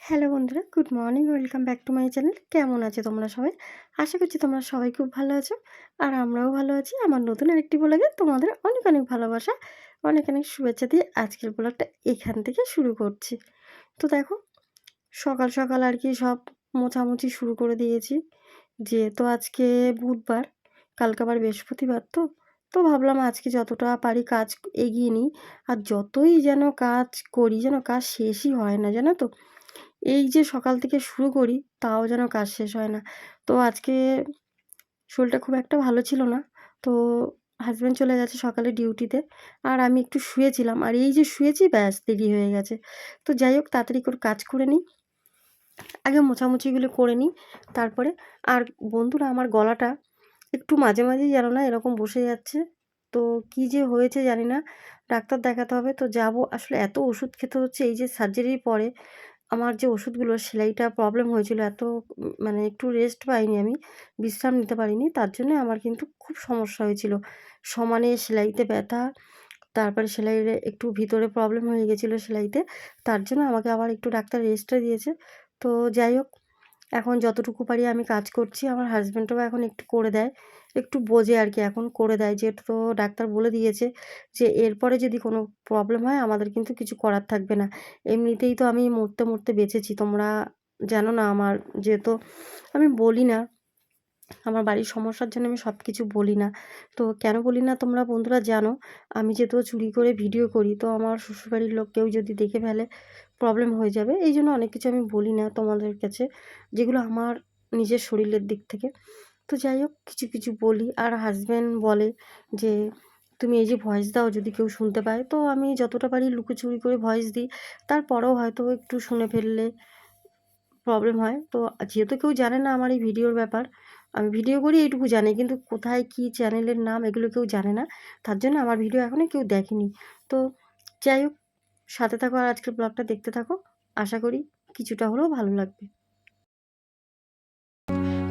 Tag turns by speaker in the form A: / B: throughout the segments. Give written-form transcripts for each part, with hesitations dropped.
A: Hello বন্ধুরা, good morning. Welcome back to my channel. কেমন আছো তোমরা সবাই? আশা করছি তোমরা সবাই খুব ভালো আছো। আর আমরাও ভালো আছি। আমার নতুন আরেকটি ব্লগে তোমাদের অনেক অনেক ভালোবাসা, অনেক অনেক শুভেচ্ছা দিয়ে আজকের ব্লগটা এখান থেকে শুরু করছি। তো দেখো, সকাল সকাল আর কি সব মোছামুছি শুরু করে দিয়েছি। যেহেতু আজকে বুধবার, কালকে আবার বৃহস্পতিবার, তো ভাবলাম আজকে যতটা পারি কাজ এগিয়ে নিই। আর যতই যেন কাজ করি, যেন কাজ শেষই হয় না, জানো তো। এই যে সকাল থেকে শুরু করি, তাও যেন কাজ শেষ হয় না। তো আজকে শরীরটা খুব একটা ভালো ছিল না। তো হাসব্যান্ড চলে গেছে সকালে ডিউটিতে। আর আমি একটু শুয়েছিলাম। আর এই যে শুয়েছি, ব্যাস দেরি হয়ে গেছে। তো যাই হোক, তাড়াতাড়ি করে কাজ করে নিই। আগে মোছামুছিগুলো করে নিই, তারপরে। আর বন্ধুরা, আমার গলাটা একটু মাঝে মাঝেই জানো না এরকম বসে যাচ্ছে। তো কি যে হয়েছে জানি না, ডাক্তার দেখাতে হবে। তো যাব, আসলে এত ওষুধ খেতে হচ্ছে এই যে সার্জারির পরে। আমার যে ওষুধগুলো সেলাইটা প্রবলেম হয়েছিল, এত মানে একটু রেস্ট পাইনি আমি, বিশ্রাম নিতে পারিনি। তার জন্য আমার কিন্তু খুব সমস্যা হয়েছিল। সমানে সেলাইতে ব্যথা, তারপরে সেলাইয়ের একটু ভিতরে প্রবলেম হয়ে গেছিলো সেলাইতে। তার জন্য আমাকে আবার একটু ডাক্তার রেস্টটা দিয়েছে। তো যাই হোক, এখন যতটুকু পারি আমি কাজ করছি। আমার হাসব্যান্ডও এখন একটু করে দেয়, একটু বোঝে আর কি, এখন করে দেয়। যেহেতু তো ডাক্তার বলে দিয়েছে যে এরপরে যদি কোনো প্রবলেম হয় আমাদের কিন্তু কিছু করার থাকবে না। এমনিতেই তো আমি মরতে মরতে বেঁচেছি, তোমরা জানো না। আমার যেহেতু আমি বলি না, আমার বাড়ির সমস্যার জন্য আমি সব কিছু বলি না। তো কেন বলি না তোমরা বন্ধুরা জানো। আমি যেহেতু চুরি করে ভিডিও করি, তো আমার শ্বশুরবাড়ির লোক কেউ যদি দেখে ফেলে প্রবলেম হয়ে যাবে। এই জন্য অনেক কিছু আমি বলি না তোমাদের কাছে, যেগুলো আমার নিজের শরীরের দিক থেকে। তো যাই হোক, কিছু কিছু বলি। আর হাসব্যান্ড বলে যে তুমি এই যে ভয়েস দাও, যদি কেউ শুনতে পায়। তো আমি যতটা পারি লুকোচুরি করে ভয়েস দিই। তারপরেও হয়তো একটু শুনে ফেললে প্রবলেম হয়। তো যেহেতু কেউ জানে না আমার এই ভিডিওর ব্যাপার, আমি ভিডিও করি এইটুকু জানি, কিন্তু কোথায় কী চ্যানেলের নাম এগুলো কেউ জানে না। তার জন্য আমার ভিডিও এখনও কেউ দেখেনি। তো যাই হোক, সাথে থাকো আর আজকের ব্লগটা দেখতে থাকো। আশা করি কিছুটা হলেও ভালো লাগবে।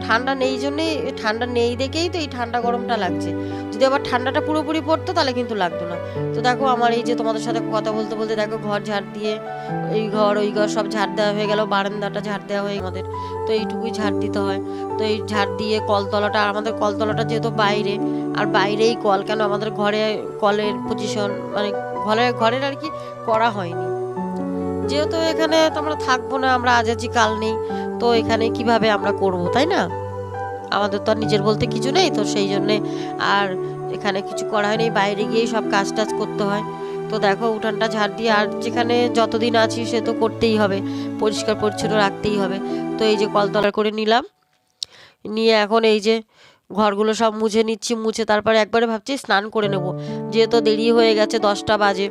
B: ঠান্ডা নেই জন্যেই, ঠান্ডা নেই দেখেই তো এই ঠান্ডা গরমটা লাগছে। যদি আবার ঠান্ডাটা পুরোপুরি পড়তো তাহলে কিন্তু লাগতো না। তো দেখো, আমার এই যে তোমাদের সাথে কথা বলতে বলতে দেখো ঘর ঝাড় দিয়ে এই ঘর ওই ঘর সব ঝাড় দেওয়া হয়ে গেল, বারান্দাটা ঝাড় দেওয়া হয়ে আমাদের। তো এইটুকুই ঝাড় দিতে হয়। তো এই ঝাড় দিয়ে কলতলাটা, আর আমাদের কলতলাটা যেহেতু বাইরে, আর বাইরেই কল, কেন আমাদের ঘরে কলের পজিশন মানে ঘরের আর কি করা হয়নি। যেহেতু এখানে তো আমরা থাকবো না, আমরা আজ আছি কাল নেই, তো এখানে কিভাবে আমরা করব, তাই না? আমাদের তো আর নিজের বলতে কিছু নেই, তো সেই জন্যে আর এখানে কিছু করা হয়নি, বাইরে গিয়েই সব কাজ টাজ করতে হয়। তো দেখো, উঠানটা ঝাড় দিয়ে, আর যেখানে যতদিন আছি সে তো করতেই হবে, পরিষ্কার পরিচ্ছন্ন রাখতেই হবে। তো এই যে কলতলা করে নিলাম, নিয়ে এখন এই যে ঘরগুলো সব মুছে নিচ্ছি, মুছে তারপরে একবারে ভাবছি স্নান করে নেব, যেহেতু দেরি হয়ে গেছে, 10টা বাজে।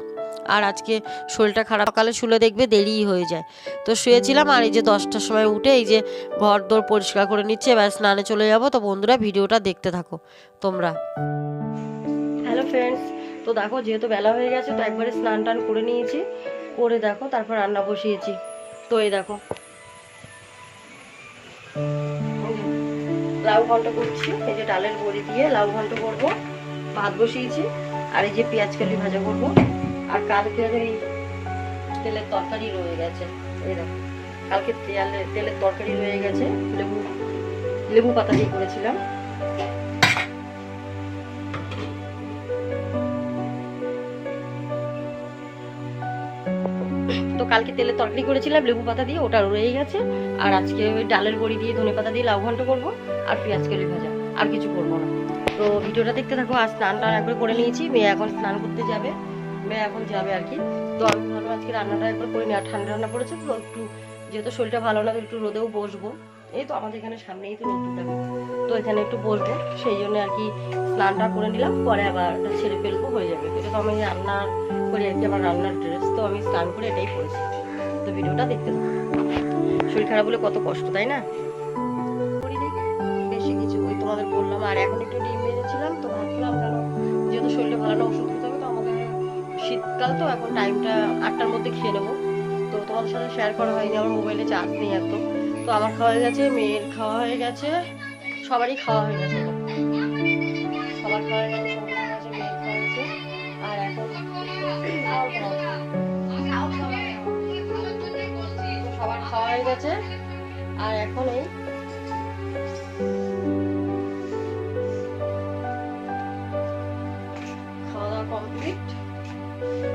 B: আর আজকে শরীরটা খারাপ, সকালে শুলে দেখবে দেরিই হয়ে যায়। তো শুয়েছিলাম, আর এই যে 10টার সময় উঠে এই যে ঘর দোর পরিষ্কার করে নিচ্ছে, এবার স্নানে চলে যাব। তো বন্ধুরা, ভিডিওটা দেখতে থাকো তোমরা। হ্যালো ফ্রেন্ডস, তো দেখো যেহেতু বেলা হয়ে গেছে, তো একবারে স্নান টান করে নিয়েছি, করে দেখো তারপর রান্না বসিয়েছি। তো এই দেখো, লাউ ঘন্ট করছি, এই যে ডালের বড়ি দিয়ে লাউ ঘন্ট করবো, ভাত বসিয়েছি। আর এই যে পেঁয়াজ কালি ভাজা করবো। আর কালকের এই তেলের তরকারি রয়ে গেছে, এই দেখো, কালকে তেলের তরকারি রয়ে গেছে, লেবু পাতা দিয়ে করেছিলাম। তো কালকে তেলের তরকারি করেছিলাম লেবু পাতা দিয়ে, ওটা রয়ে গেছে। আর আজকে ওই ডালের বড়ি দিয়ে ধনে পাতা দিয়ে লাউ ঘন্ট করবো, আর পেঁয়াজ কালি ভাজা, আর কিছু করবো না। তো ভিডিওটা দেখতে থাকো। আর স্নান টান একবার করে নিয়েছি, মেয়ে এখন স্নান করতে যাবে, মেয়ে এখন যাবে আর কি। তো আমি ভাবলাম আজকে রান্নাটা একবার করে নিই। আর ঠান্ডা ঠান্ডা পড়েছে তো একটু, যেহেতু শরীরটা ভালো না, তো একটু রোদেও বসবো। এই তো আমাদের এখানে সামনেই তো নদী যাবে, তো এখানে একটু বসবো, সেই জন্য আর কি স্নানটা করে নিলাম। পরে আবার ছেড়ে ফেলবো, হয়ে যাবে। এটা তো আমি রান্না করি আর কি, আমার রান্নার ড্রেস, তো আমি স্নান করে এটাই পরেছি। তো ভিডিওটা দেখতে থাকো। শরীর খারাপ হলে কত কষ্ট, তাই না? বেশি কিছু ওই তোমাদের বললাম। আর এখন একটু ডিম ভেজেছিলাম, তো ভাবলাম কেন, যেহেতু শরীরটা ভালো না, ওষুধ খেতে হবে। তো আমাদের শীতকাল, তো এখন টাইমটা 8টার মধ্যে খেয়ে নেবো। তো তোমাদের সাথে শেয়ার করা হয়নি, আমার মোবাইলে চার্জ নেই এত। তো আমার খাওয়া হয়ে গেছে, মেয়ের খাওয়া হয়ে গেছে, সবারই খাওয়া হয়ে গেছে, সবার খাওয়া হয়ে গেছে, সবার খাওয়া হয়েছে, মেয়ের খাওয়া হয়েছে। আর এখন সবার খাওয়া হয়ে গেছে। আর এখন এই খাওয়া দাওয়া কমপ্লিট।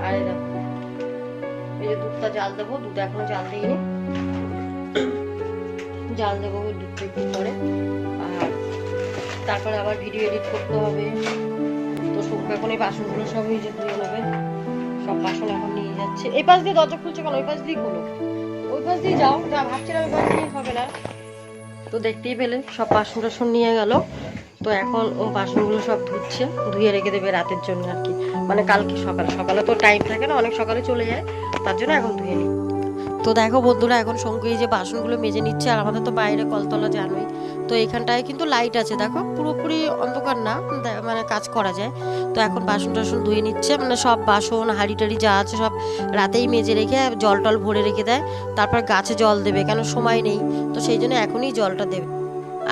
B: আর এই দেখো এই যে দুধটা জাল দেবো, দুধ এখনো জাল দিইনি, জাল দেবো দুধটা একটু পরে। আর তারপরে আবার ভিডিও এডিট করতে হবে। তো শঙ্কু এখন এই বাসনগুলো সব নিজে ধুয়ে নেবে। সব বাসন এখন নিয়ে যাচ্ছে। এই পাশ দিয়ে দরজা খুলছে কেন? ওই পাশ দিয়ে খোলো, ওই পাশ দিয়ে যাও। যা ভাবছিলাম ওই পাশ দিয়ে হবে না। তো দেখতেই পেলে সব বাসন টাসন নিয়ে গেল। তো এখন ও বাসনগুলো সব ধুচ্ছে, ধুয়ে রেখে দেবে রাতের জন্য আর কি, মানে কালকে সকালে। সকালে তো টাইম থাকে না, অনেক সকালে চলে যায়, তার জন্য এখন ধুয়ে নিই। তো দেখো বন্ধুরা, এখন শঙ্কু এই যে বাসনগুলো মেজে নিচ্ছে। আর আমাদের তো বাইরে কলতলা জানোই, তো এখানটায় কিন্তু লাইট আছে, দেখো পুরোপুরি অন্ধকার না, মানে কাজ করা যায়। তো এখন বাসন টাসন ধুয়ে নিচ্ছে, মানে সব বাসন হাঁড়ি টাড়ি যা আছে সব রাতেই মেজে রেখে জল টল ভরে রেখে দেয়। তারপর গাছে জল দেবে, কেন সময় নেই, তো সেই জন্য এখনই জলটা দেবে।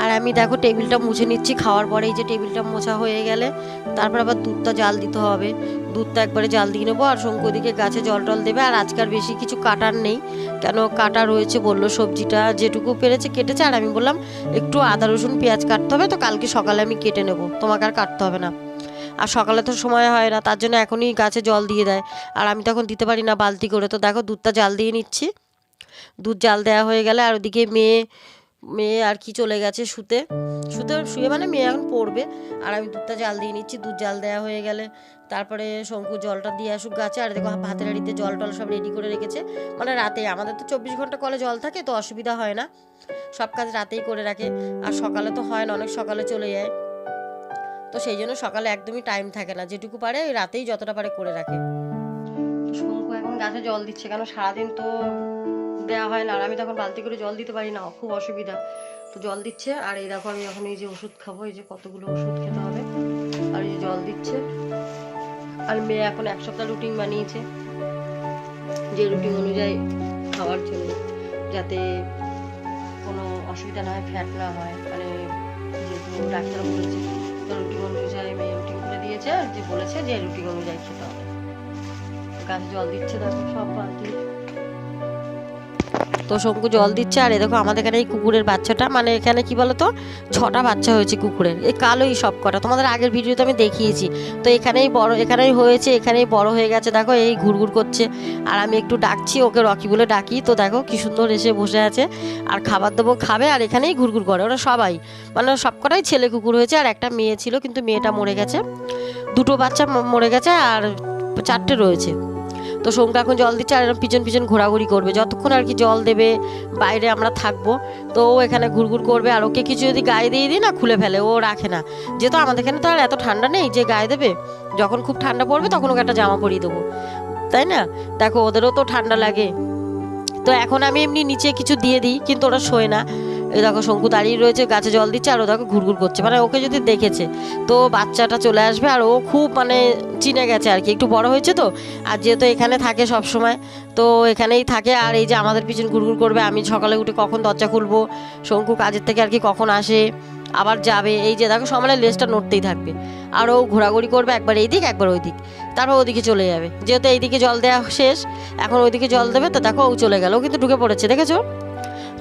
B: আর আমি দেখো টেবিলটা মুছে নিচ্ছি। খাওয়ার পরে এই যে টেবিলটা মোছা হয়ে গেলে তারপর আবার দুধটা জাল দিতে হবে। দুধটা একবারে জাল দিয়ে নেবো। আর শঙ্কু ওদিকে গাছে জল টল দেবে। আর আজকাল বেশি কিছু কাটার নেই, কেন কাটা রয়েছে বললো, সবজিটা যেটুকু পেরেছে কেটেছে। আর আমি বললাম একটু আদা রসুন পেঁয়াজ কাটতে হবে, তো কালকে সকালে আমি কেটে নেবো, তোমাকে আর কাটতে হবে না। আর সকালে তো সময় হয় না, তার জন্য এখনই গাছে জল দিয়ে দেয়। আর আমি তখন দিতে পারি না বালতি করে। তো দেখো দুধটা জাল দিয়ে নিচ্ছি। দুধ জাল দেওয়া হয়ে গেলে আর ওদিকে মেয়ে মেয়ে আর কি চলে গেছে শুতে। শুয়ে মানে মেয়ে এখন পড়বে। আর আমি দুধটা জাল দিয়ে নিচ্ছি। দুধ জাল দেওয়া হয়ে গেলে তারপরে শঙ্কু জলটা দিয়ে আসুক গাছে। আর দেখো ভাতের হাঁড়িতে জল টল সব রেডি করে রেখেছে, মানে রাতে। আমাদের তো 24 ঘন্টা কলে জল থাকে, তো অসুবিধা হয় না, সব কাজ রাতেই করে রাখে। আর সকালে তো হয় না, অনেক সকালে চলে যায়, তো সেই জন্য সকালে একদমই টাইম থাকে না, যেটুকু পারে ওই রাতেই যতটা পারে করে রাখে। শঙ্কু এখন গাছে জল দিচ্ছে, কেন সারাদিন তো দেওয়া হয় না। আর আমি তখন বালতি করে জল দিতে পারি না, খুব অসুবিধা, তো জল দিচ্ছে। আর এই দেখো আমি এখন এই যে ওষুধ খাবো, এই যে কতগুলো ওষুধ খেতে হবে। আর এই যে জল দিচ্ছে। আর মেয়ে এখন 1 সপ্তাহ রুটিন বানিয়েছে, যে রুটিন অনুযায়ী খাওয়ার জন্য, যাতে কোনো অসুবিধা না হয়, ফ্যাট না হয়, মানে যেহেতু ডাক্তার বলেছে, তো রুটিন অনুযায়ী মেয়ে রুটিন করে দিয়েছে। আর যে বলেছে যে রুটিন অনুযায়ী খেতে হবে। গাছে জল দিচ্ছে দেখো সব বালতি। তো শঙ্কু জল দিচ্ছে। আর দেখো আমাদের এখানে এই কুকুরের বাচ্চাটা, মানে এখানে কি বলতো 6টা বাচ্চা হয়েছে কুকুরের, এই কালোই সব কটা, তোমাদের আগের ভিডিওতে আমি দেখিয়েছি। তো এখানেই বড়, এখানেই হয়েছে, এখানেই বড় হয়ে গেছে। দেখো এই ঘুরঘুর করছে। আর আমি একটু ডাকছি ওকে, রকি বলে ডাকি, তো দেখো কি সুন্দর এসে বসে আছে। আর খাবার দেবো, খাবে। আর এখানেই ঘুরঘুর করে ওরা সবাই, মানে সব কটাই ছেলে কুকুর হয়েছে। আর একটা মেয়ে ছিল, কিন্তু মেয়েটা মরে গেছে। 2টো বাচ্চা মরে গেছে, আর 4টে রয়েছে। তো শঙ্কু এখন জল দিচ্ছে। আর এরকম পিছন পিছন ঘোরাঘুরি করবে যতক্ষণ আর কি জল দেবে, বাইরে আমরা থাকবো। তো ও এখানে ঘুরঘুর করবে। আর ওকে কিছু যদি গায়ে দিয়ে দিই না, খুলে ফেলে, ও রাখে না। যেহেতু আমাদের এখানে তো আর এত ঠান্ডা নেই যে গায়ে দেবে, যখন খুব ঠান্ডা পড়বে তখন ওকে একটা জামা পরিয়ে দেবো, তাই না? দেখো ওদেরও তো ঠান্ডা লাগে। তো এখন আমি এমনি নিচে কিছু দিয়ে দিই, কিন্তু ওরা শোয় না। এই দেখো শঙ্কু দাঁড়িয়ে রয়েছে, গাছে জল দিচ্ছে। আর ও দেখো ঘুরঘুর করছে, মানে ওকে যদি দেখেছে তো বাচ্চাটা চলে আসবে। আর ও খুব মানে চিনে গেছে আর কি, একটু বড় হয়েছে তো। আর যেহেতু এখানে থাকে সব সময়, তো এখানেই থাকে। আর এই যে আমাদের পিছন ঘুরঘুর করবে। আমি সকালে উঠে কখন দরজা খুলবো, শঙ্কু কাজের থেকে আর কি কখন আসে, আবার যাবে। এই যে দেখো সমানে লেজটা নড়তেই থাকবে। আর ও ঘোরাঘুরি করবে, একবার এই দিক একবার ওই দিক, তারপর ওদিকে চলে যাবে। যেহেতু এইদিকে জল দেওয়া শেষ, এখন ওইদিকে জল দেবে। তো দেখো ও চলে গেল, ও কিন্তু ঢুকে পড়েছে, দেখেছো?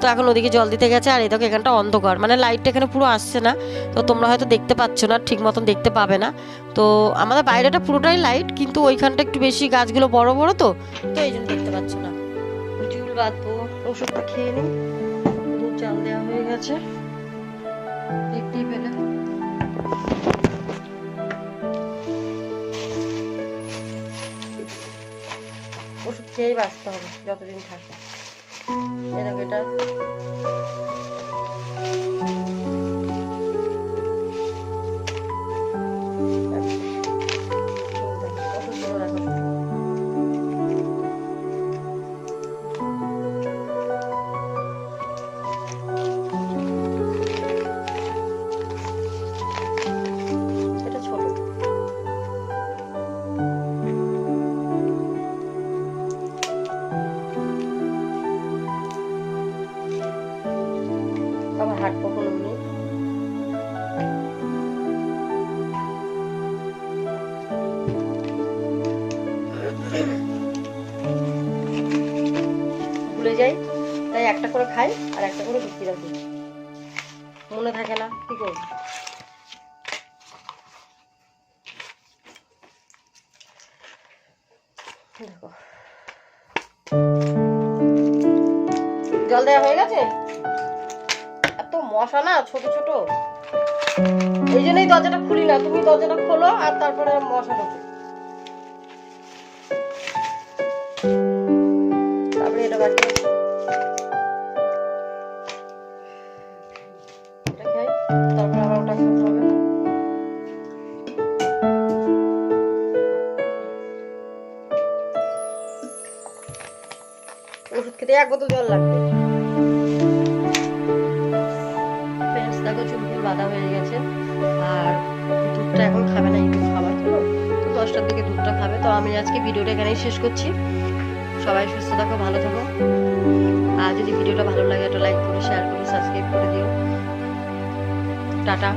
B: তো এখন ওদিকে জল দিতে গেছে। আর এই দেখো এখানটা অন্ধকার, মানে লাইটটা এখানে পুরো আসছে না, তো তোমরা হয়তো দেখতে পাচ্ছ না, ঠিক মতন দেখতে পাবে না। তো আমাদের বাইরেটা পুরোটাই লাইট, কিন্তু ওইখানটা একটু বেশি, গাছগুলো বড় বড়, তো তো এই জন্য দেখতে পাচ্ছ না। চুল বাঁধবো, ওষুধটা খেয়ে নিই। দুধ চাল দেওয়া হয়ে গেছে, দেখতেই পেলে। ওষুধ খেয়েই বাঁচতে হবে যতদিন থাকে। এরকম এটা আবার হাট কখনো নেই। ভুলে যাই, তাই একটা করে খাই আর একটা করে বিক্রি রাখি, মনে থাকে না কি করবো। দেখো জল দেওয়া হয়ে গেছে। এত মশা না ছোট ছোট, এই জন্যই দরজাটা খুলি না। তুমি দরজাটা খোলো আর তারপরে মশা ঢোকে। তারপরে এটা বাকি এটা খাই, তারপরে আবার ওটা খেতে হবে। ওষুধ খেতে 1 বোতল জল লাগবে। ফ্রেন্ডস দেখো চুলকুল বাঁধা হয়ে গেছে, আর দুধটা এখন খাবে না, একটু খাবার তো 10টার দিকে দুধটা খাবে। তো আমি আজকে ভিডিওটা এখানেই শেষ করছি। সবাই সুস্থ থাকো, ভালো থাকো। আর যদি ভিডিওটা ভালো লাগে একটা লাইক করে, শেয়ার করে, সাবস্ক্রাইব করে দিও। টাটা।